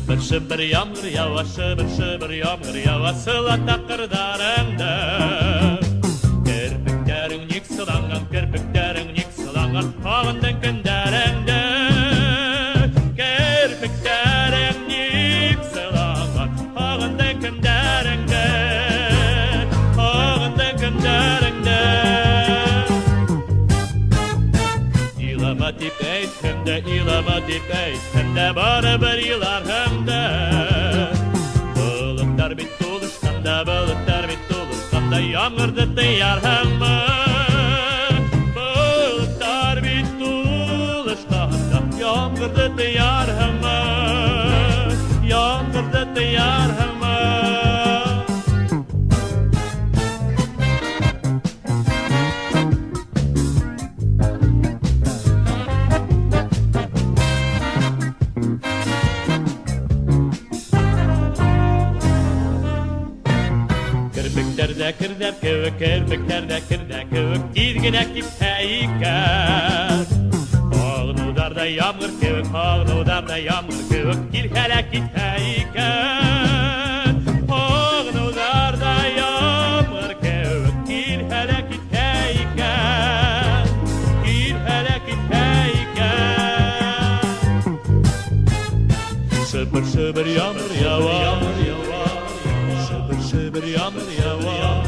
Şıbır yağmur yağar, şıbır yağmur yağar, sılata kırdarında. Kirpiklerin yıksılangan, kirpiklerin yıksılangan, ağından günlerinde. Kirpiklerin yıksılangan, ağından günlerinde. Ağından günlerinde. İlama dip eytende, ilama dip eytende, bana bir yılar hemde. Bulutlar bitti oluşkanda, bulutlar bitti oluşkanda, yağmurda diyar hemme. Bulutlar bitti oluşkanda, yağmurda diyar hemme. Yağmurda diyar hemme. Kirpiklerde kirder kövük, kirpiklerde kirder kövük, girgine kipeyker. Ağın udarda yağmur kövük, ağın udarda yağmur kövük, girhele kipeyker. Ağın udarda yağmur kövük, girhele kipeyker. Girhele kipeyker. Şıbır şıbır yağmur yağar, şıbır şıbır yağmur yağar.